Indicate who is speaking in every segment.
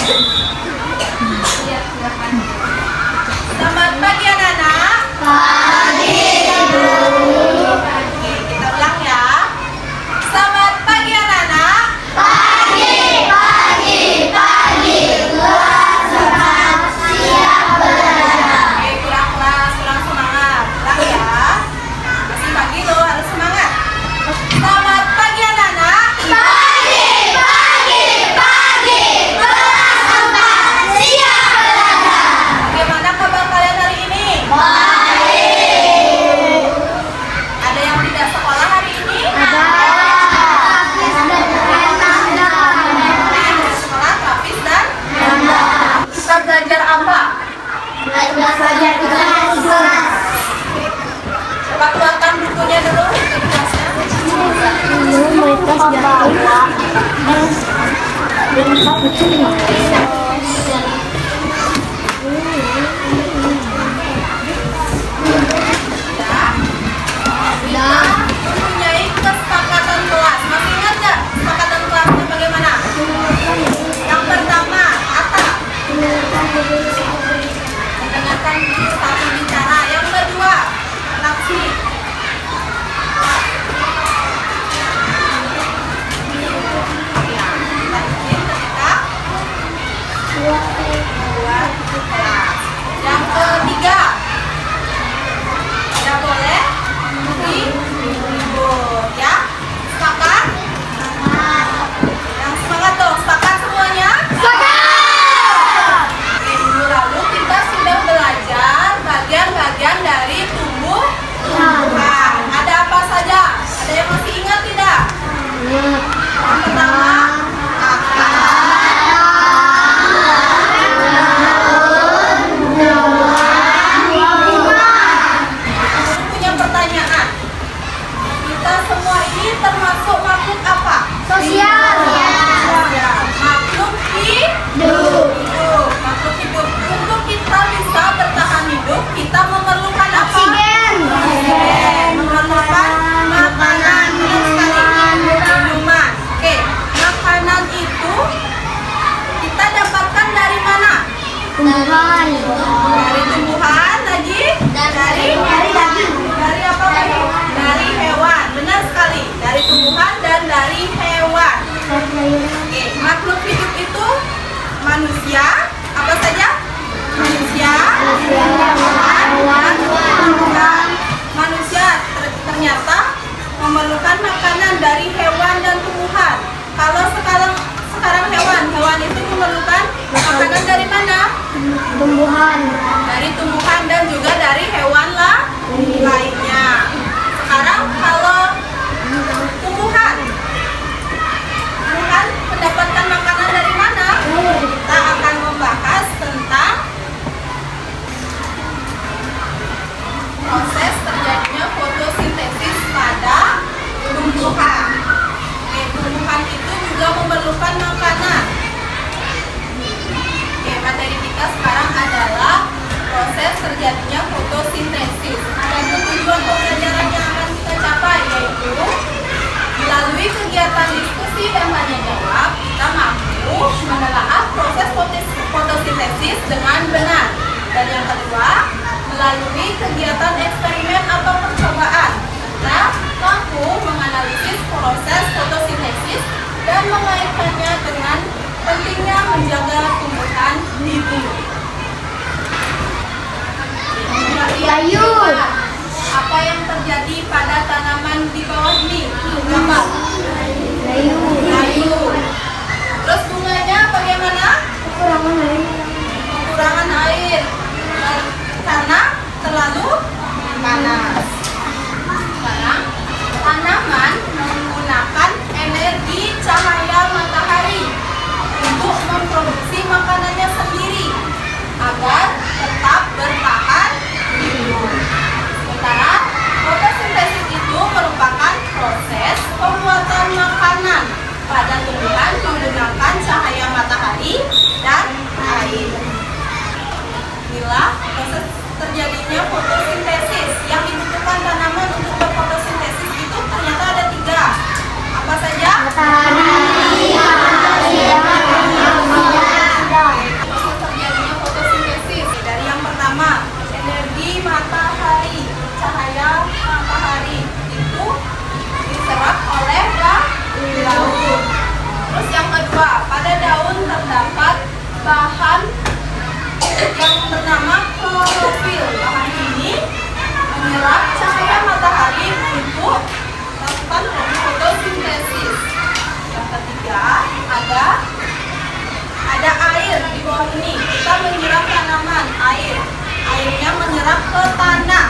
Speaker 1: Selamat pagi anak-anak.
Speaker 2: Pagi, Ibu.
Speaker 1: Oke, kita ulang ya. Selamat pagi anak-anak.
Speaker 2: Pagi, pagi, pagi. Kelas sehat, siap belajar.
Speaker 1: Oke, kurang kelas, kurang semangat. Ulang ya. Masih pagi loh, harus semangat. Selamat pagi anak-anak.
Speaker 2: Pagi, pagi, pagi. Kelas sehat, siap belajar.
Speaker 1: Bagaimana kabar kalian hari ini?
Speaker 2: Baik.
Speaker 1: Ada yang tidak sekolah hari ini?
Speaker 2: Ada. Hafiz dan Nanda.
Speaker 1: Ada sekolah, Hafiz dan kita belajar apa?
Speaker 2: Belajar kelas.
Speaker 1: Coba keluarkan bukunya dulu untuk kelasnya. Kita mempunyai kesepakatan kelas. Masih ingat nggak kesepakatan kelasnya bagaimana? Yang pertama, kata. Mendengarkan satu bicara. Yang kedua, atraksi. Ya, kita izin ketika buat kelas. Yang ketiga, tidak boleh ribut ya. Sepakat? Yang sepakat dong, sepakat semuanya? Oke, minggu lalu kita sudah belajar bagian-bagian dari tubuh tumbuhan. Ada apa saja? Ada yang masih ingat tidak? Yang pertama, aku punya pertanyaan. Kita semua ini termasuk makhluk apa?
Speaker 2: Sosial.
Speaker 1: Ya, makhluk hidup. Makhluk hidup. Untuk kita bisa bertahan hidup, kita memerlukan apa?
Speaker 2: Oksigen.
Speaker 1: Memerlukan makanan. Benar sekali. Minuman. Oke, makanan itu kita dapatkan dari mana?
Speaker 2: Tumbuhan.
Speaker 1: Dari tumbuhan lagi? Dari apa lagi? Dari hewan. Benar sekali. Dari tumbuhan dan dari hewan. Oke, makhluk hidup itu manusia, apa saja? Manusia, hewan, dan tumbuhan. Manusia ternyata memerlukan makanan dari hewan dan tumbuhan. Kalau sekarang hewan itu memerlukan makanan dari mana?
Speaker 2: Tumbuhan.
Speaker 1: Dari tumbuhan dan juga dari hewan lainnya. Sekarang kalau tumbuhan mendapatkan makanan dari mana? Kita akan membahas tentang proses terjadinya fotosintesis pada tumbuhan. Oke, tumbuhan itu juga memerlukan makanan. Oke, materi kita sekarang adalah proses terjadinya fotosintesis. Ada tujuan pembelajaran yang akan kita capai, yaitu melalui kegiatan diskusi dan tanya jawab, kita mampu menelaah proses fotosintesis dengan benar. Dan yang kedua, melalui kegiatan eksperimen atau percobaan, kita mampu menganalisis proses fotosintesis dan mengaitkannya dengan pentingnya menjaga tumbuhan di bumi.
Speaker 2: Sayur.
Speaker 1: Apa yang terjadi pada tanaman di bawah ini? Gambar. Layu. Terus bunganya bagaimana? Kekurangan air. Karena terlalu panas. Sekarang tanaman menggunakan energi cahaya matahari untuk memproduksi makanannya sendiri agar tetap bertahan hidup. Sementara fotosintesis itu merupakan proses pembuatan makanan pada tumbuhan menggunakan cahaya matahari dan air. Inilah proses terjadinya fotosintesis yang itu bahan yang bernama klorofil. Bahan ini menyerap cahaya matahari untuk melakukan fotosintesis. Yang ketiga ada air di bawah ini. Kita menyiram tanaman, airnya menyerap ke tanah,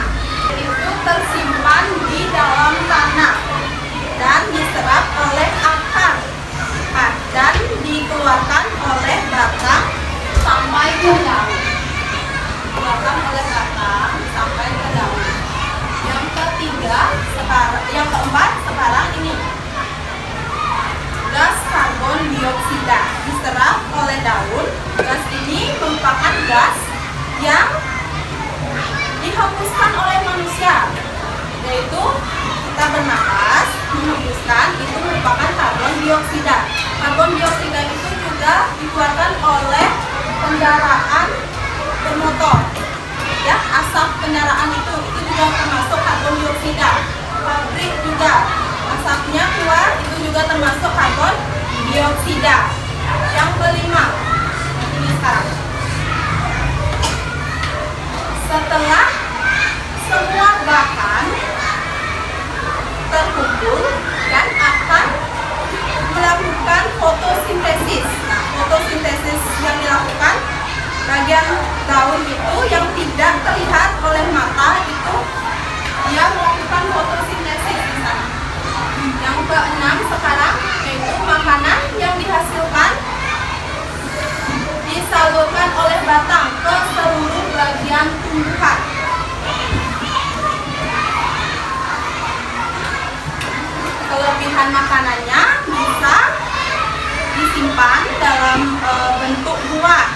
Speaker 1: itu tersimpan di dalam tanah dan diserap oleh akar dan dikeluarkan oleh batang sampai ke daun. Yang keempat sekarang ini gas karbon dioksida diserap oleh daun. Gas ini merupakan gas yang dihembuskan oleh manusia, yaitu kita bernapas, menghembuskan, itu merupakan karbon dioksida. Karbon dioksida itu juga dikeluarkan oleh kendaraan bermotor, ya, asap kendaraan itu juga termasuk karbon dioksida. Pabrik juga asapnya keluar, itu juga termasuk karbon dioksida. Yang kelima, ini sekarang. Setelah semua bahan terkumpul dan akan melakukan fotosintesis. Nah, fotosintesis yang dilakukan bagian daun itu yang tidak terlihat oleh mata itu dia melakukan fotosintesis di sana. Yang keenam sekarang yaitu makanan yang dihasilkan disalurkan oleh batang ke seluruh bagian tumbuhan. Kelebihan makanannya bisa disimpan dalam bentuk buah,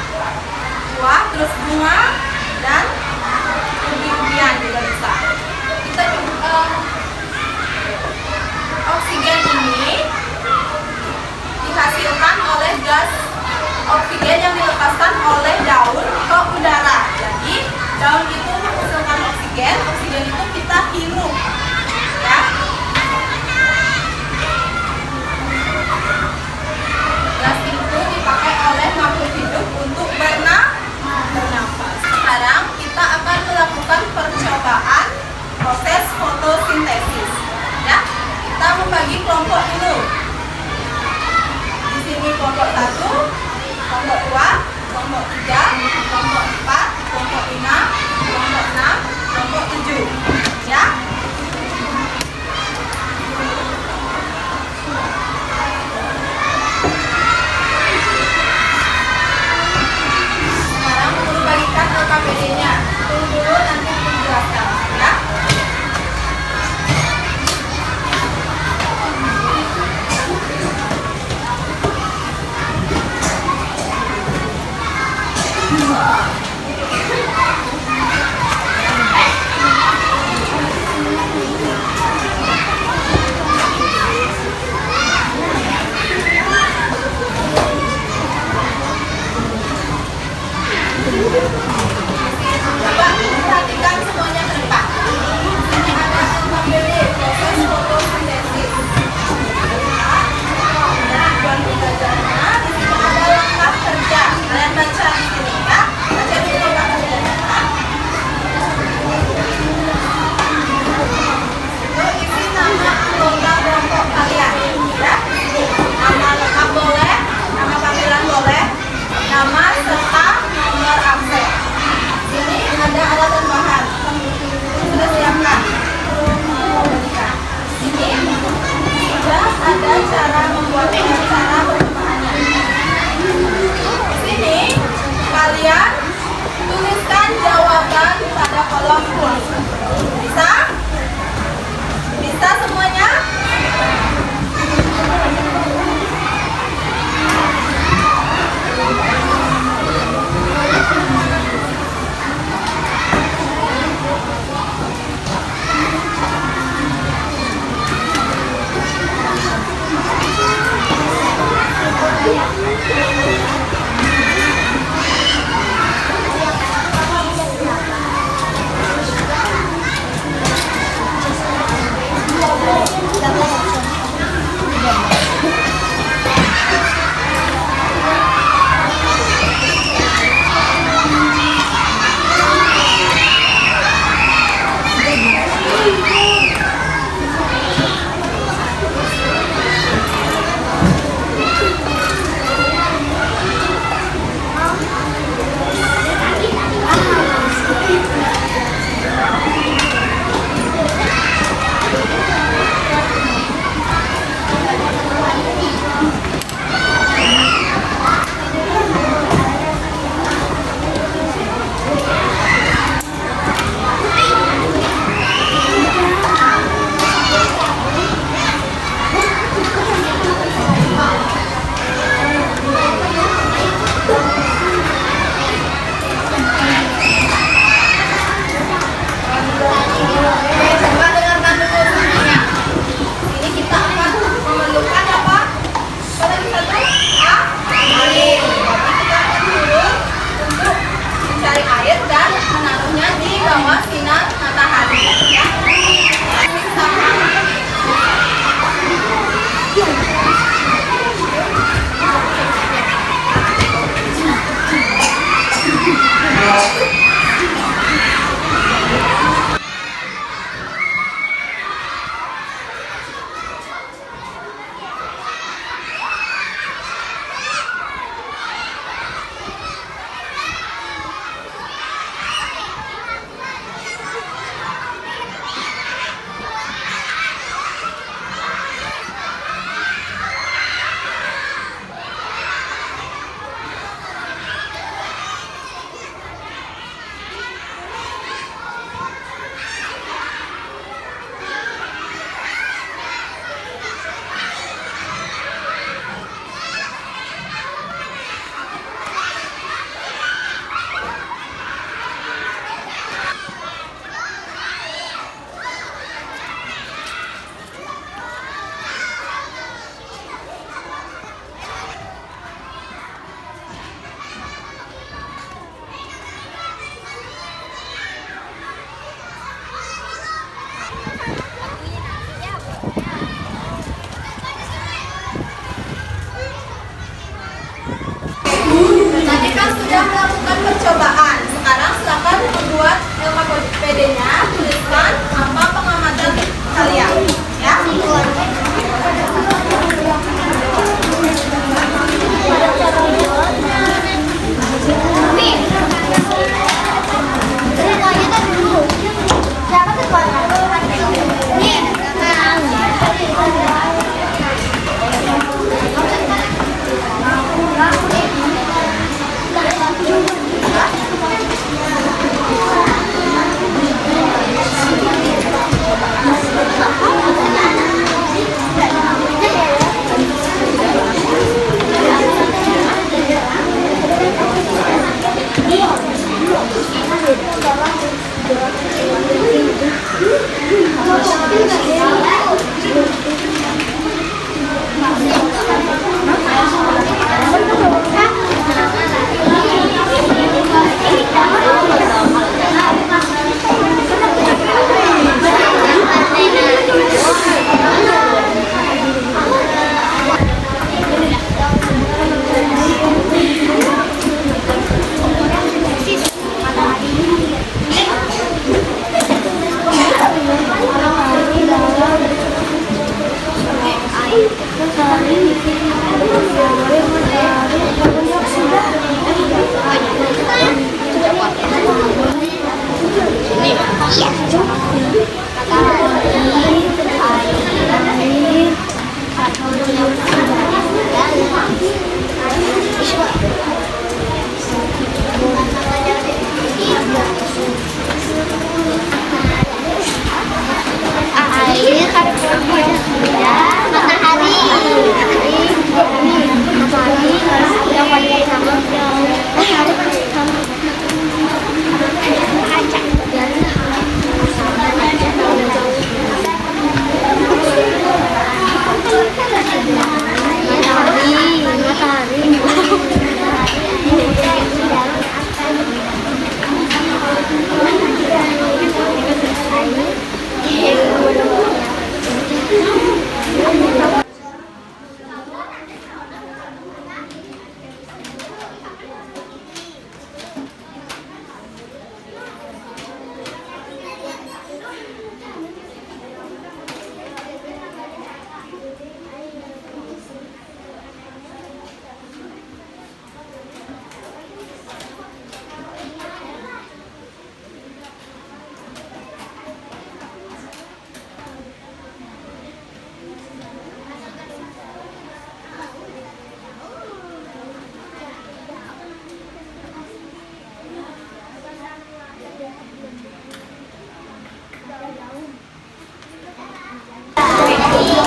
Speaker 1: terus bunga, dan ubi-ubian juga bisa. Kita oksigen ini dihasilkan oleh gas oksigen yang dilepaskan oleh daun ke udara. Jadi daun itu menghasilkan oksigen itu kita hirup, ya. Gas itu dipakai oleh makhluk hidup untuk bernafas. Sekarang kita akan melakukan percobaan proses fotosintesis. Ya, kita membagi kelompok dulu. Di sini kelompok 1, kelompok 2, kelompok 3, kelompok 4, kelompok 5, kelompok 6, kelompok 7. Ya. Sekarang perlu bagikan LKPD-nya. Tunggu dulu nanti dijelaskan, ya. Coba perhatikan semuanya ke depan. Ini ada LKPD, proses fotosintesis. Tujuan belajarnya, di sini ada langkah kerja. Kalian baca di sini, ya. Baca dulu langkah kerjanya. Itu isi nama anggota kelompok kalian, ya. Nama lengkap boleh, nama panggilan boleh, nama serta nomor absen. Sini ada alat dan bahan. Sudah siapkan. Sini sudah ada cara membuatnya, cara percobaan. Sini kalian tuliskan jawaban pada kolom tulis. Bisa? Bisa semuanya? aja. Ya.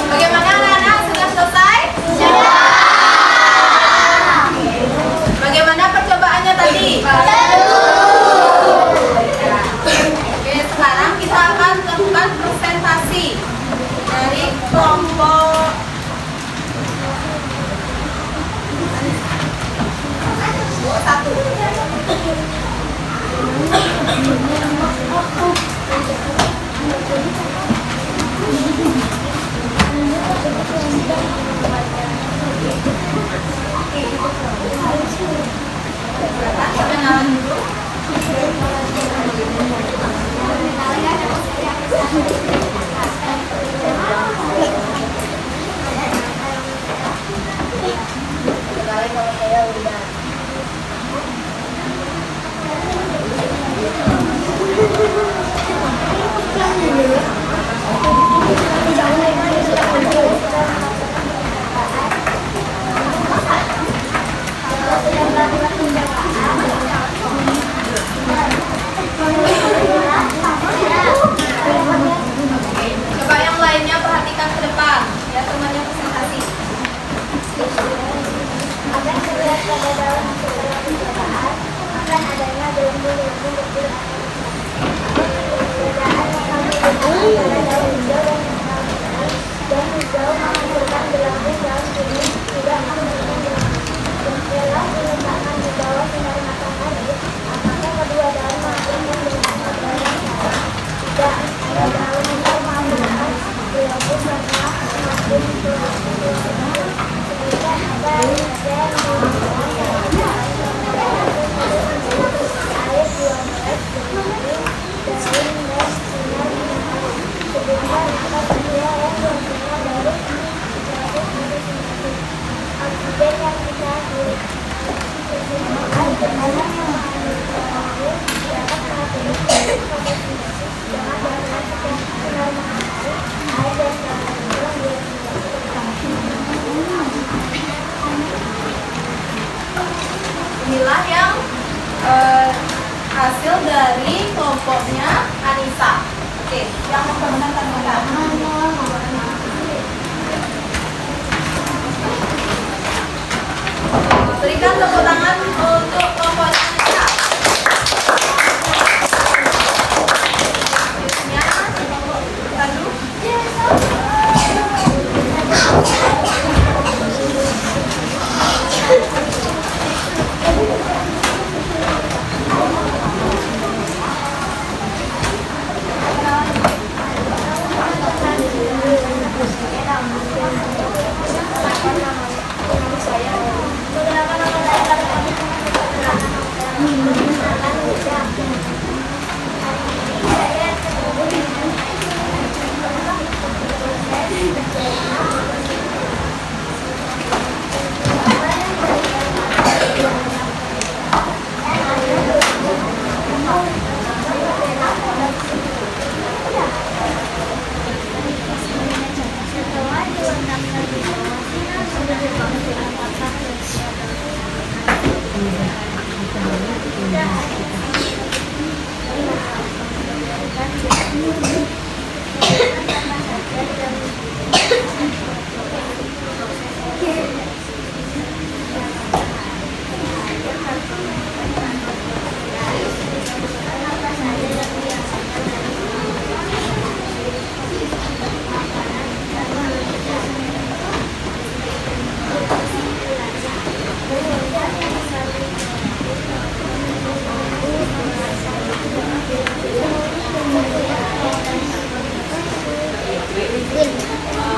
Speaker 1: Bagaimana anak-anak, sudah selesai? Bagaimana percobaannya tadi? Oke, sekarang kita akan melakukan presentasi dari kelompok satu. Kenalan dulu. Coba yang lainnya perhatikan ke depan, ya temannya presentasi. Inilah yang hasil dari kelompoknya Anissa. Oke, yang memperkenalkan kita. Berikan tepuk tangan untuk kelompoknya Anissa. Selanjutnya, lalu.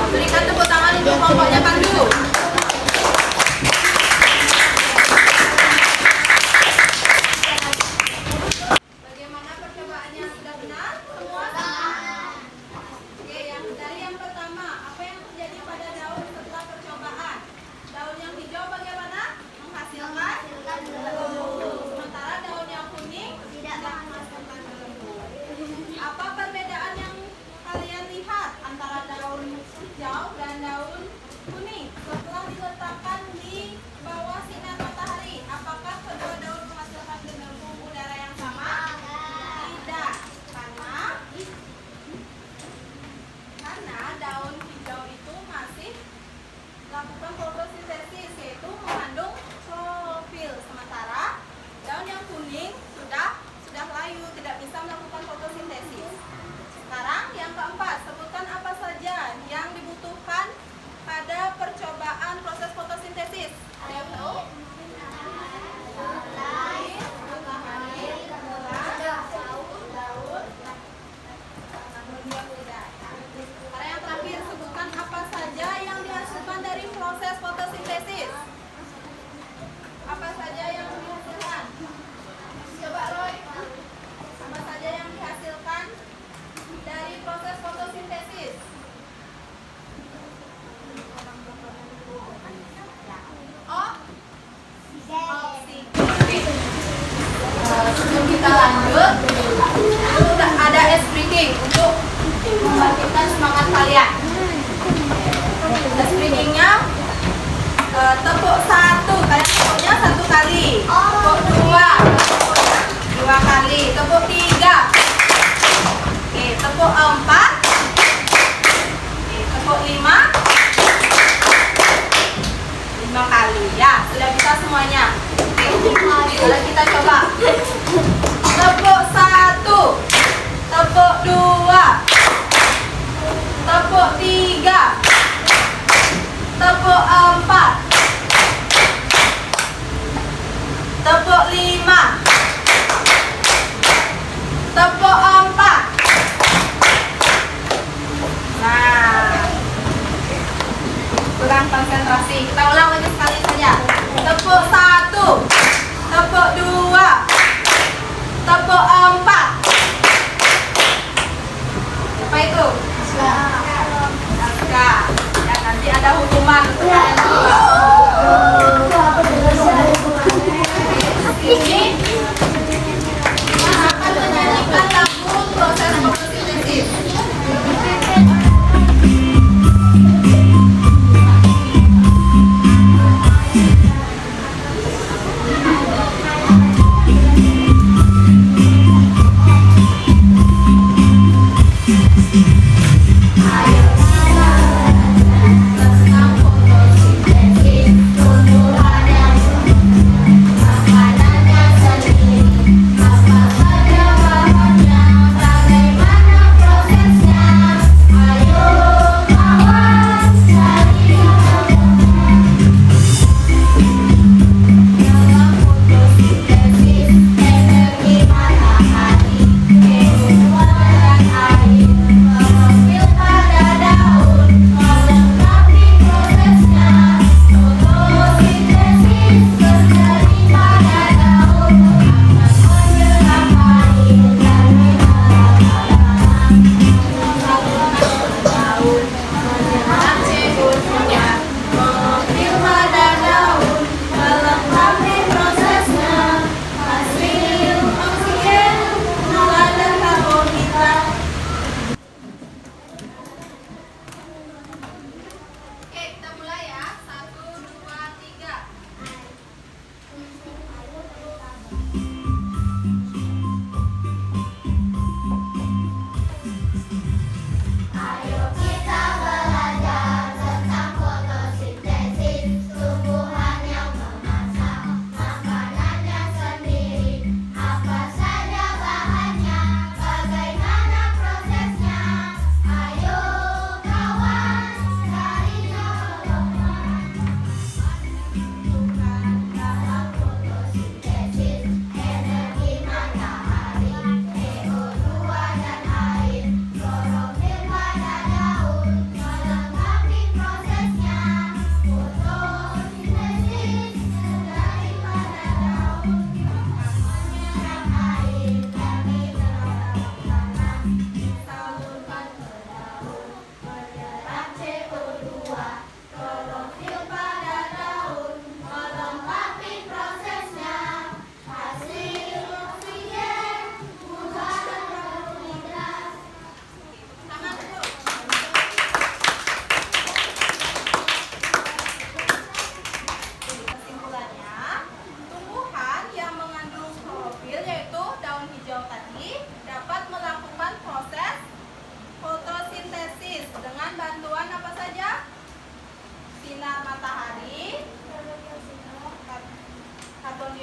Speaker 1: Berikan tepuk tangan untuk kelompoknya Pandu. Bagaimana percobaannya? Sudah benar? Semua? Oke, dari yang pertama, apa yang terjadi pada daun setelah percobaan? Daun yang hijau bagaimana? Menghasilkan gelembung. Sementara daun yang kuning tidak menghasilkan gelembung. Apa perbedaan yang kalian lihat antara daun hijau dan daun kuning setelah diletakkan di bawah sinar matahari? Apakah kedua daun menghasilkan gelembung udara yang sama? Tidak, karena daun hijau itu masih melakukan fotosintesis, yaitu mengandung klorofil. Sementara daun yang kuning sudah layu, tidak bisa melakukan fotosintesis. Sekarang yang keempat, sebutkan apa saja yang dibutuhkan pada percobaan proses fotosintesis. Ada yang tahu? Air, matahari, daun, Sekarang yang terakhir, sebutkan apa saja yang dihasilkan dari proses fotosintesis. Apa saja yang dihasilkan? Coba Roy, apa saja yang dihasilkan dari proses fotosintesis? Oksigen. Sebelum kita lanjut, ada ice breaking untuk membangkitkan semangat kalian. Ice breakingnya tepuk satu, kalian tepuknya satu kali. Tepuk dua kali. Tepuk tiga. Oke, tepuk empat. Oke, tepuk lima kali. Ya, sudah bisa semuanya. Oke, sekarang kita coba. Tepuk satu. Tepuk dua. Tepuk tiga. Tepuk empat. Tepuk lima. Tepuk empat. Nah, kurang konsentrasi. Kita ulang lagi sekali saja. Tepuk satu. Tepuk dua. Tepuk empat. Apa itu? Naskah. Ya, nanti ada hukuman untuk kalian juga. Ini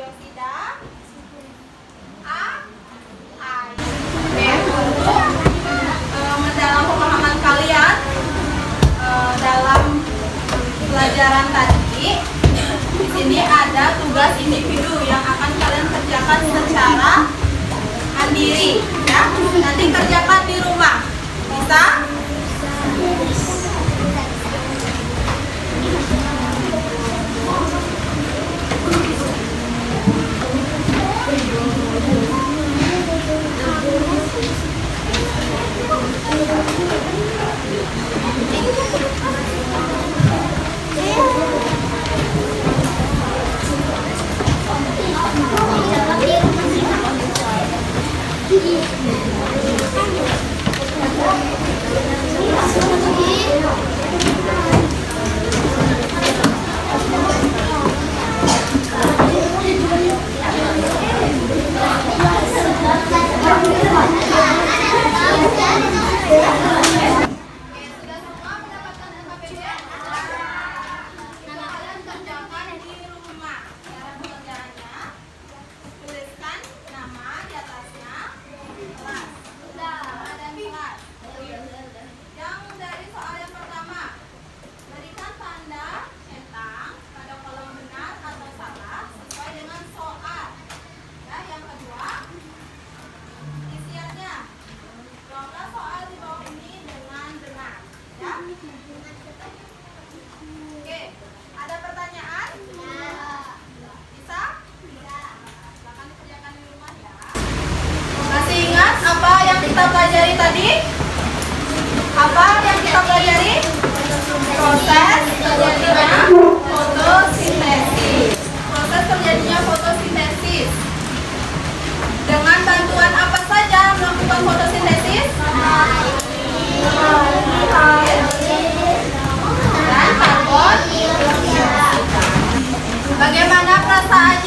Speaker 1: dioksida. A. Air. Oke, untuk mendalam pemahaman kalian dalam pelajaran tadi, di sini ada tugas individu yang akan kalian kerjakan secara mandiri, ya. Nanti kerjakan di rumah, bisa? Sudah semua mendapatkan LKPP? Kalian kerjakan di rumah. Cara pengerjaannya, tuliskan nama di atasnya, kelas, nama dan kelas. Yang dari soal yang pertama, berikan tanda centang pada kolom benar atau salah sesuai dengan soal. Ya, yang kedua, isiannya. Jawablah soal di bawah ini dengan benar. Ya. Oke, ada pertanyaan? Bisa? Silakan dikerjakan di rumah ya. Masih ingat apa yang kita pelajari tadi? Apa yang kita pelajari? Proses terjadinya fotosintesis. Proses terjadinya fotosintesis. Dengan bantuan apa saja melakukan fotosintesis? Dan karbon. Bagaimana perasaan